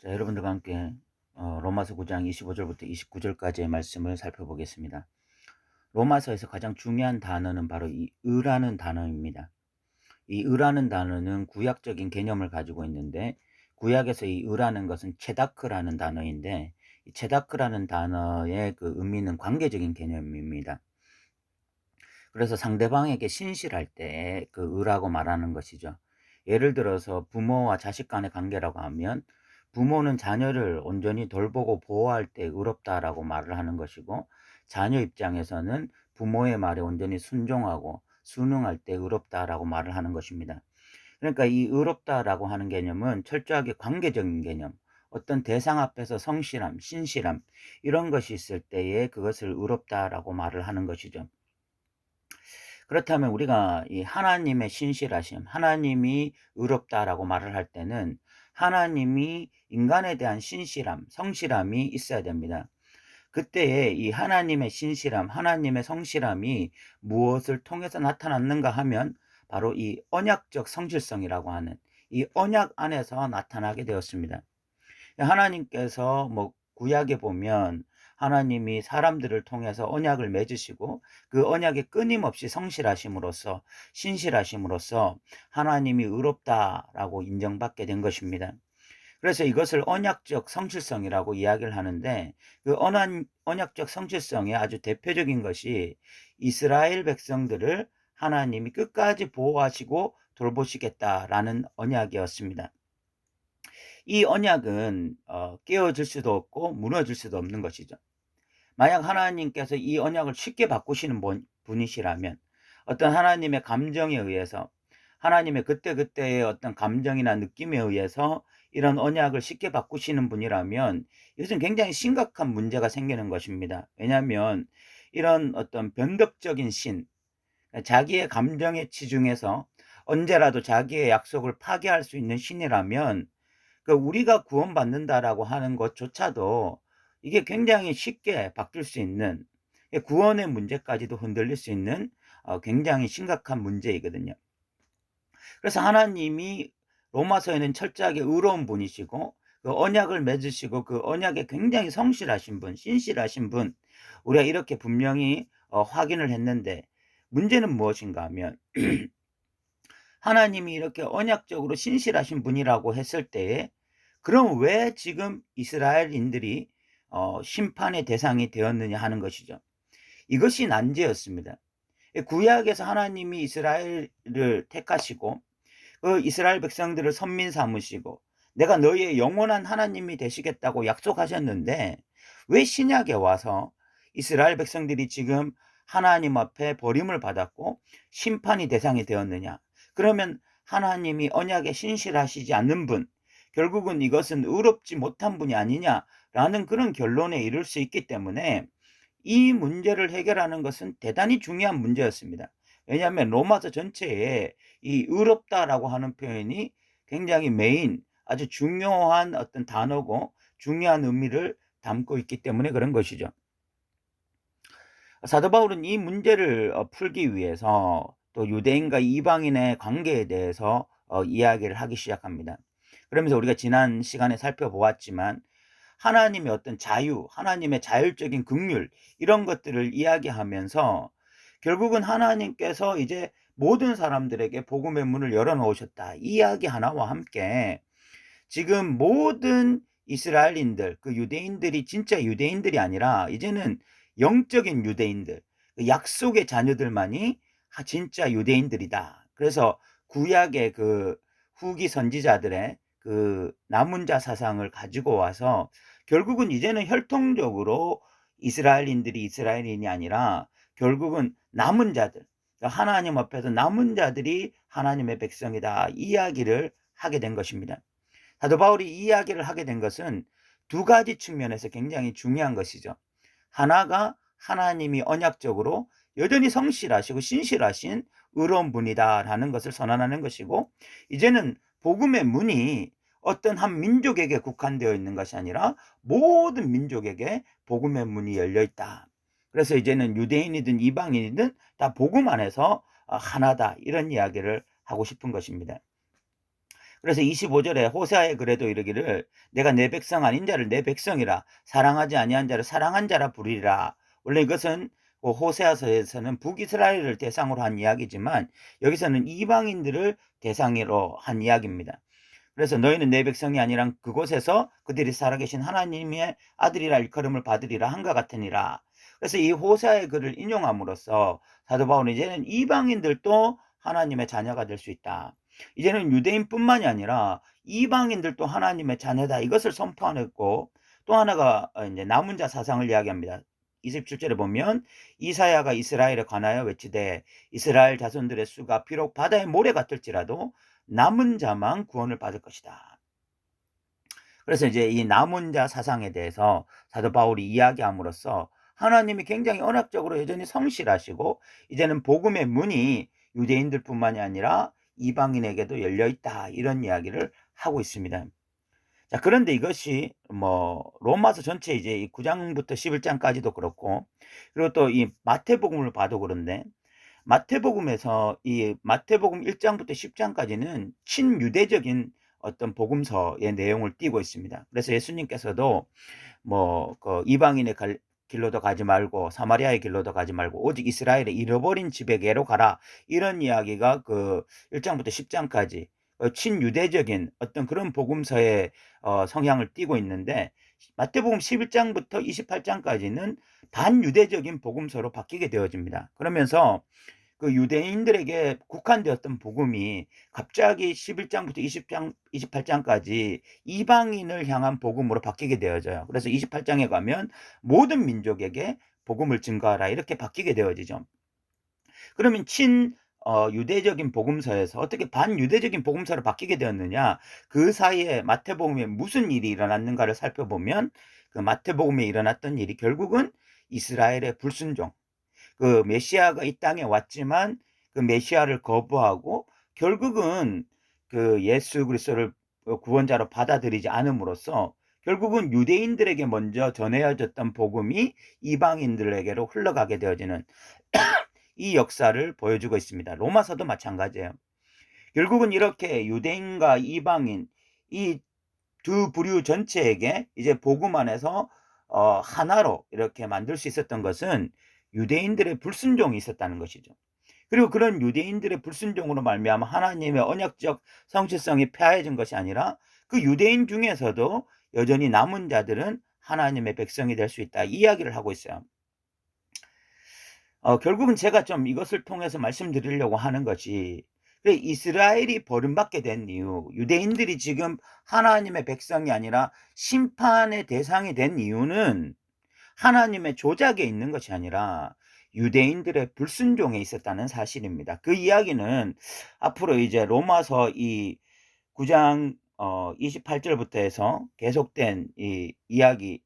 자, 여러분들과 함께 로마서 9장 25절부터 29절까지의 말씀을 살펴보겠습니다. 로마서에서 가장 중요한 단어는 바로 이 의라는 단어입니다. 이 의라는 단어는 구약적인 개념을 가지고 있는데, 구약에서 이 의라는 것은 체다크라는 단어인데, 이 체다크라는 단어의 그 의미는 관계적인 개념입니다. 그래서 상대방에게 신실할 때 그 의라고 말하는 것이죠. 예를 들어서 부모와 자식 간의 관계라고 하면, 부모는 자녀를 온전히 돌보고 보호할 때 의롭다라고 말을 하는 것이고, 자녀 입장에서는 부모의 말에 온전히 순종하고 순응할 때 의롭다라고 말을 하는 것입니다. 그러니까 이 의롭다라고 하는 개념은 철저하게 관계적인 개념, 어떤 대상 앞에서 성실함, 신실함, 이런 것이 있을 때에 그것을 의롭다라고 말을 하는 것이죠. 그렇다면 우리가 이 하나님의 신실하심, 하나님이 의롭다라고 말을 할 때는 하나님이 인간에 대한 신실함, 성실함이 있어야 됩니다. 그때에 이 하나님의 신실함, 하나님의 성실함이 무엇을 통해서 나타났는가 하면 바로 이 언약적 성실성이라고 하는 이 언약 안에서 나타나게 되었습니다. 하나님께서 구약에 보면 하나님이 사람들을 통해서 언약을 맺으시고, 그 언약에 끊임없이 성실하심으로써, 신실하심으로써 하나님이 의롭다라고 인정받게 된 것입니다. 그래서 이것을 언약적 성실성이라고 이야기를 하는데, 그 언약적 성실성의 아주 대표적인 것이 이스라엘 백성들을 하나님이 끝까지 보호하시고 돌보시겠다라는 언약이었습니다. 이 언약은 깨어질 수도 없고 무너질 수도 없는 것이죠. 만약 하나님께서 이 언약을 쉽게 바꾸시는 분이시라면, 어떤 하나님의 감정에 의해서, 하나님의 그때그때의 어떤 감정이나 느낌에 의해서 이런 언약을 쉽게 바꾸시는 분이라면 이것은 굉장히 심각한 문제가 생기는 것입니다. 왜냐하면 이런 어떤 변덕적인 신, 자기의 감정에 치중해서 언제라도 자기의 약속을 파기할 수 있는 신이라면, 우리가 구원받는다라고 하는 것조차도 이게 굉장히 쉽게 바뀔 수 있는, 구원의 문제까지도 흔들릴 수 있는 굉장히 심각한 문제이거든요. 그래서 하나님이 로마서에는 철저하게 의로운 분이시고, 그 언약을 맺으시고 그 언약에 굉장히 성실하신 분, 신실하신 분, 우리가 이렇게 분명히 확인을 했는데, 문제는 무엇인가 하면 하나님이 이렇게 언약적으로 신실하신 분이라고 했을 때에, 그럼 왜 지금 이스라엘인들이 심판의 대상이 되었느냐 하는 것이죠. 이것이 난제였습니다. 구약에서 하나님이 이스라엘을 택하시고 그 이스라엘 백성들을 선민 삼으시고 내가 너희의 영원한 하나님이 되시겠다고 약속하셨는데, 왜 신약에 와서 이스라엘 백성들이 지금 하나님 앞에 버림을 받았고 심판이 대상이 되었느냐? 그러면 하나님이 언약에 신실하시지 않는 분, 결국은 이것은 의롭지 못한 분이 아니냐라는 그런 결론에 이를 수 있기 때문에 이 문제를 해결하는 것은 대단히 중요한 문제였습니다. 왜냐하면 로마서 전체에 이 의롭다라고 하는 표현이 굉장히 메인, 아주 중요한 어떤 단어고 중요한 의미를 담고 있기 때문에 그런 것이죠. 사도 바울은 이 문제를 풀기 위해서 또 유대인과 이방인의 관계에 대해서 이야기를 하기 시작합니다. 그러면서 우리가 지난 시간에 살펴보았지만 하나님의 어떤 자유, 하나님의 자율적인 긍휼, 이런 것들을 이야기하면서 결국은 하나님께서 이제 모든 사람들에게 복음의 문을 열어 놓으셨다, 이 이야기 하나와 함께 지금 모든 이스라엘인들, 그 유대인들이 진짜 유대인들이 아니라 이제는 영적인 유대인들, 그 약속의 자녀들만이 진짜 유대인들이다. 그래서 구약의 그 후기 선지자들의 그 남은 자 사상을 가지고 와서 결국은 이제는 혈통적으로 이스라엘인들이 이스라엘인이 아니라 결국은 남은 자들, 그러니까 하나님 앞에서 남은 자들이 하나님의 백성이다, 이 이야기를 하게 된 것입니다. 사도 바울이 이 이야기를 하게 된 것은 두 가지 측면에서 굉장히 중요한 것이죠. 하나가 하나님이 언약적으로 여전히 성실하시고 신실하신 의로운 분이다라는 것을 선언하는 것이고, 이제는 복음의 문이 어떤 한 민족에게 국한되어 있는 것이 아니라 모든 민족에게 복음의 문이 열려 있다. 그래서 이제는 유대인이든 이방인이든 다 복음 안에서 하나다, 이런 이야기를 하고 싶은 것입니다. 그래서 25절에 호세아의 글에도 이르기를 내가 내 백성 아닌 자를 내 백성이라 사랑하지 아니한 자를 사랑한 자라 부르리라. 원래 이것은 그 호세아서에서는 북이스라엘을 대상으로 한 이야기지만 여기서는 이방인들을 대상으로 한 이야기입니다. 그래서 너희는 내 백성이 아니라 그곳에서 그들이 살아계신 하나님의 아들이라 일컬음을 받으리라 한것 같으니라. 그래서 이 호세아의 글을 인용함으로써 사도 바울은 이제는 이방인들도 하나님의 자녀가 될 수 있다. 이제는 유대인뿐만이 아니라 이방인들도 하나님의 자녀다. 이것을 선포하고 또 하나가 이제 남은 자 사상을 이야기합니다. 27절에 보면 이사야가 이스라엘에 관하여 외치되 이스라엘 자손들의 수가 비록 바다의 모래 같을지라도 남은 자만 구원을 받을 것이다. 그래서 이제 이 남은 자 사상에 대해서 사도 바울이 이야기함으로써 하나님이 굉장히 언약적으로 여전히 성실하시고 이제는 복음의 문이 유대인들뿐만이 아니라 이방인에게도 열려있다, 이런 이야기를 하고 있습니다. 자, 그런데 이것이 뭐 로마서 전체 이제 이 9장부터 11장까지도 그렇고, 그리고 또 이 마태복음을 봐도 그런데 마태복음에서 이 마태복음 1장부터 10장까지는 친유대적인 어떤 복음서의 내용을 띠고 있습니다. 그래서 예수님께서도 뭐 그 이방인의 길로도 가지 말고 사마리아의 길로도 가지 말고 오직 이스라엘의 잃어버린 집에게로 가라, 이런 이야기가 그 1장부터 10장까지 친유대적인 어떤 그런 복음서의 성향을 띠고 있는데, 마태복음 11장부터 28장까지는 반유대적인 복음서로 바뀌게 되어집니다. 그러면서 그 유대인들에게 국한되었던 복음이 갑자기 11장부터 28장까지 이방인을 향한 복음으로 바뀌게 되어져요. 그래서 28장에 가면 모든 민족에게 복음을 증거하라, 이렇게 바뀌게 되어지죠. 그러면 유대적인 복음서에서 어떻게 반유대적인 복음서로 바뀌게 되었느냐, 그 사이에 마태복음에 무슨 일이 일어났는가를 살펴보면 그 마태복음에 일어났던 일이 결국은 이스라엘의 불순종, 그 메시아가 이 땅에 왔지만 그 메시아를 거부하고 결국은 그 예수 그리스도를 구원자로 받아들이지 않음으로써 결국은 유대인들에게 먼저 전해졌던 복음이 이방인들에게로 흘러가게 되어지는 이 역사를 보여주고 있습니다. 로마서도 마찬가지예요. 결국은 이렇게 유대인과 이방인 이 두 부류 전체에게 이제 복음 안에서 하나로 이렇게 만들 수 있었던 것은 유대인들의 불순종이 있었다는 것이죠. 그리고 그런 유대인들의 불순종으로 말미암아 하나님의 언약적 성실성이 폐하해진 것이 아니라 그 유대인 중에서도 여전히 남은 자들은 하나님의 백성이 될 수 있다, 이 이야기를 하고 있어요. 결국은 제가 좀 이것을 통해서 말씀드리려고 하는 것이, 이스라엘이 버림받게 된 이유, 유대인들이 지금 하나님의 백성이 아니라 심판의 대상이 된 이유는 하나님의 조작에 있는 것이 아니라 유대인들의 불순종에 있었다는 사실입니다. 그 이야기는 앞으로 이제 로마서 이 9장 28절부터 해서 계속된 이 이야기,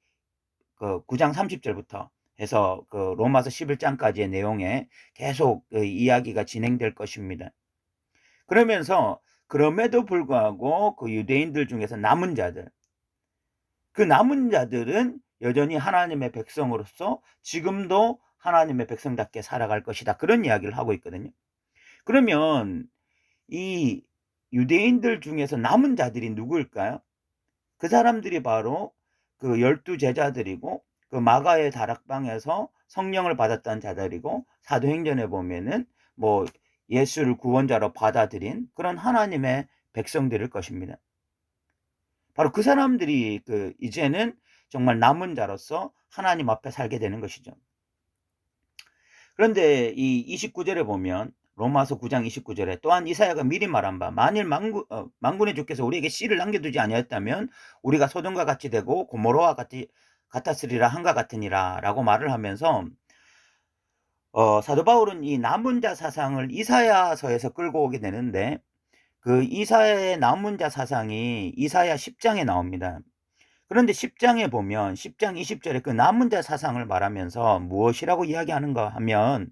그 9장 30절부터 해서 그 로마서 11장까지의 내용에 계속 그 이야기가 진행될 것입니다. 그러면서 그럼에도 불구하고 그 유대인들 중에서 남은 자들, 그 남은 자들은 여전히 하나님의 백성으로서 지금도 하나님의 백성답게 살아갈 것이다, 그런 이야기를 하고 있거든요. 그러면 이 유대인들 중에서 남은 자들이 누구일까요? 그 사람들이 바로 그 12 제자들이고 그 마가의 다락방에서 성령을 받았던 자들이고 사도행전에 보면은 뭐 예수를 구원자로 받아들인 그런 하나님의 백성들일 것입니다. 바로 그 사람들이 그 이제는 정말 남은 자로서 하나님 앞에 살게 되는 것이죠. 그런데 이 29절에 보면 로마서 9장 29절에 또한 이사야가 미리 말한 바 만일 만군의 주께서 우리에게 씨를 남겨두지 아니었다면 우리가 소돔과 같이 되고 고모로와 같았으리라 한것 같으니라 라고 말을 하면서 사도 바울은 이 남은 자 사상을 이사야서에서 끌고 오게 되는데, 그 이사야의 남은 자 사상이 이사야 10장에 나옵니다. 그런데 10장에 보면 10장 20절에 그 남은 자 사상을 말하면서 무엇이라고 이야기하는가 하면,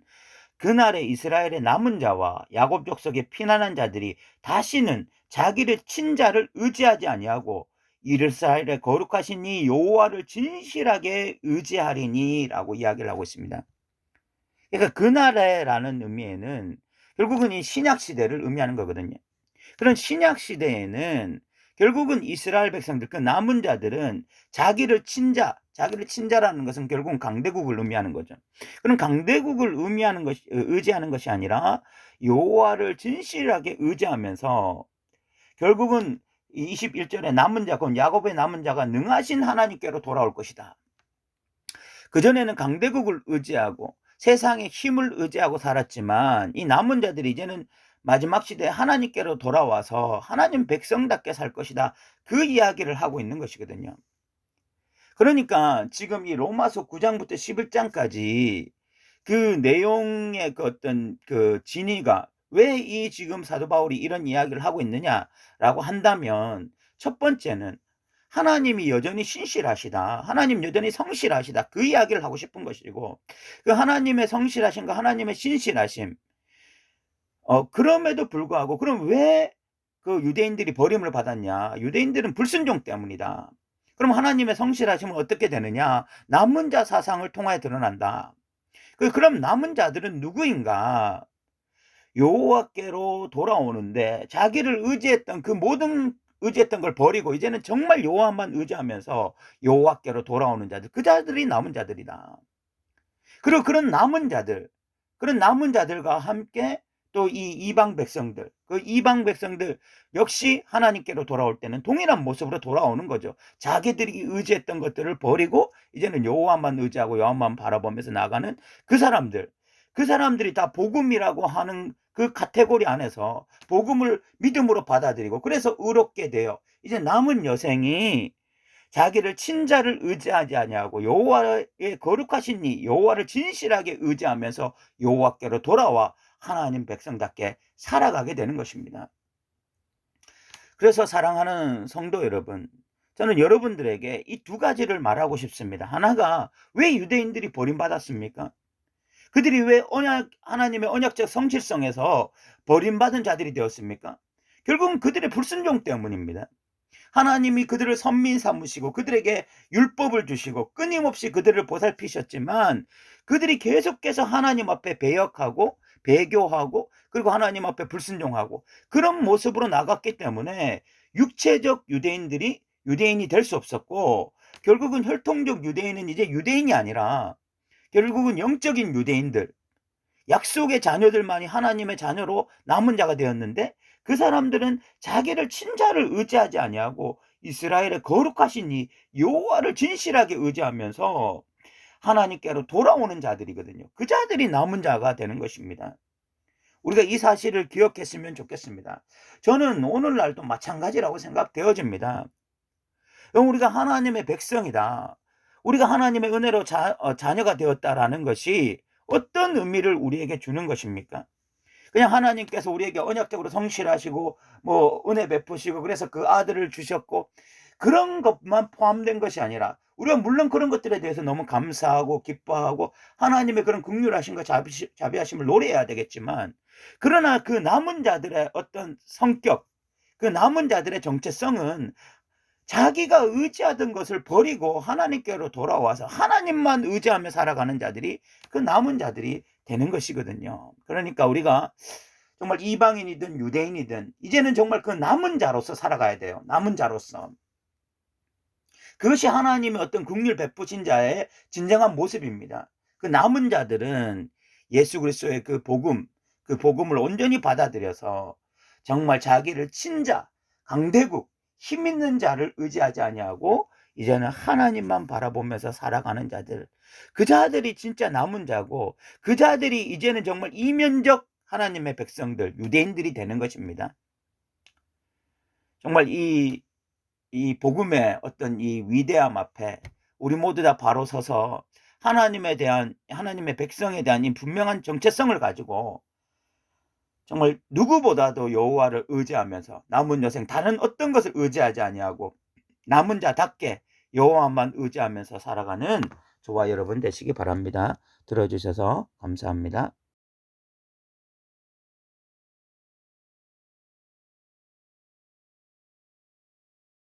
그날에 이스라엘의 남은 자와 야곱 족속의 피난한 자들이 다시는 자기를 친자를 의지하지 아니하고 이스라엘의 거룩하신 이 여호와를 진실하게 의지하리니 라고 이야기를 하고 있습니다. 그러니까 그날에라는 의미에는 결국은 이 신약 시대를 의미하는 거거든요. 그런 신약 시대에는 결국은 이스라엘 백성들, 그 남은 자들은 자기를 친자라는 것은 결국은 강대국을 의미하는 거죠. 그럼 강대국을 의지하는 것이 아니라 여호와를 진실하게 의지하면서 결국은 21절에 남은 자, 곧 야곱의 남은 자가 능하신 하나님께로 돌아올 것이다. 그전에는 강대국을 의지하고 세상의 힘을 의지하고 살았지만 이 남은 자들이 이제는 마지막 시대에 하나님께로 돌아와서 하나님 백성답게 살 것이다. 그 이야기를 하고 있는 것이거든요. 그러니까 지금 이 로마서 9장부터 11장까지 그 내용의 그 어떤 그 진위가 왜 이 지금 사도 바울이 이런 이야기를 하고 있느냐라고 한다면, 첫 번째는 하나님이 여전히 신실하시다, 하나님 여전히 성실하시다, 그 이야기를 하고 싶은 것이고, 그 하나님의 성실하심과 하나님의 신실하심, 그럼에도 불구하고 그럼 왜 그 유대인들이 버림을 받았냐? 유대인들은 불순종 때문이다. 그럼 하나님의 성실하심은 어떻게 되느냐? 남은 자 사상을 통하여 드러난다. 그럼 남은 자들은 누구인가? 여호와께로 돌아오는데 자기를 의지했던 그 모든 의지했던 걸 버리고 이제는 정말 여호와만 의지하면서 여호와께로 돌아오는 자들, 그 자들이 남은 자들이다. 그리고 그런 남은 자들과 함께 또 이 이방 백성들, 그 이방 백성들 역시 하나님께로 돌아올 때는 동일한 모습으로 돌아오는 거죠. 자기들이 의지했던 것들을 버리고 이제는 여호와만 의지하고 여호와만 바라보면서 나가는 그 사람들이 다 복음이라고 하는 그 카테고리 안에서 복음을 믿음으로 받아들이고, 그래서 의롭게 되어 이제 남은 여생이 자기를 친자를 의지하지 아니하고 여호와의 거룩하신 이 여호와를 진실하게 의지하면서 여호와께로 돌아와 하나님 백성답게 살아가게 되는 것입니다. 그래서 사랑하는 성도 여러분, 저는 여러분들에게 이 두 가지를 말하고 싶습니다. 하나가, 왜 유대인들이 버림받았습니까? 그들이 왜 하나님의 언약적 성실성에서 버림받은 자들이 되었습니까? 결국은 그들의 불순종 때문입니다. 하나님이 그들을 선민 삼으시고 그들에게 율법을 주시고 끊임없이 그들을 보살피셨지만 그들이 계속해서 하나님 앞에 배역하고 배교하고 그리고 하나님 앞에 불순종하고 그런 모습으로 나갔기 때문에 육체적 유대인이 될 수 없었고, 결국은 혈통적 유대인은 이제 유대인이 아니라 결국은 영적인 유대인들, 약속의 자녀들만이 하나님의 자녀로 남은 자가 되었는데, 그 사람들은 자기를 친자를 의지하지 아니하고 이스라엘의 거룩하신 이 여호와를 진실하게 의지하면서 하나님께로 돌아오는 자들이거든요. 그 자들이 남은 자가 되는 것입니다. 우리가 이 사실을 기억했으면 좋겠습니다. 저는 오늘날도 마찬가지라고 생각되어집니다. 우리가 하나님의 백성이다, 우리가 하나님의 은혜로 자녀가 되었다라는 것이 어떤 의미를 우리에게 주는 것입니까? 그냥 하나님께서 우리에게 언약적으로 성실하시고 뭐 은혜 베푸시고 그래서 그 아들을 주셨고 그런 것만 포함된 것이 아니라, 우리가 물론 그런 것들에 대해서 너무 감사하고 기뻐하고 하나님의 그런 긍휼하심과 자비하심을 노래해야 되겠지만, 그러나 그 남은 자들의 어떤 성격, 그 남은 자들의 정체성은 자기가 의지하던 것을 버리고 하나님께로 돌아와서 하나님만 의지하며 살아가는 자들이 그 남은 자들이 되는 것이거든요. 그러니까 우리가 정말 이방인이든 유대인이든 이제는 정말 그 남은 자로서 살아가야 돼요. 남은 자로서. 그것이 하나님의 어떤 긍휼 베푸신 자의 진정한 모습입니다. 그 남은 자들은 예수 그리스도의 그 복음을 온전히 받아들여서 정말 자기를 친자, 강대국, 힘 있는 자를 의지하지 아니하고 이제는 하나님만 바라보면서 살아가는 자들, 그 자들이 진짜 남은 자고, 그 자들이 이제는 정말 이면적 하나님의 백성들, 유대인들이 되는 것입니다. 정말 이 복음의 어떤 이 위대함 앞에 우리 모두 다 바로 서서 하나님의 백성에 대한 이 분명한 정체성을 가지고 정말 누구보다도 여호와를 의지하면서 남은 여생 다른 어떤 것을 의지하지 아니하고 남은 자답게 여호와만 의지하면서 살아가는 저와 여러분 되시기 바랍니다. 들어주셔서 감사합니다.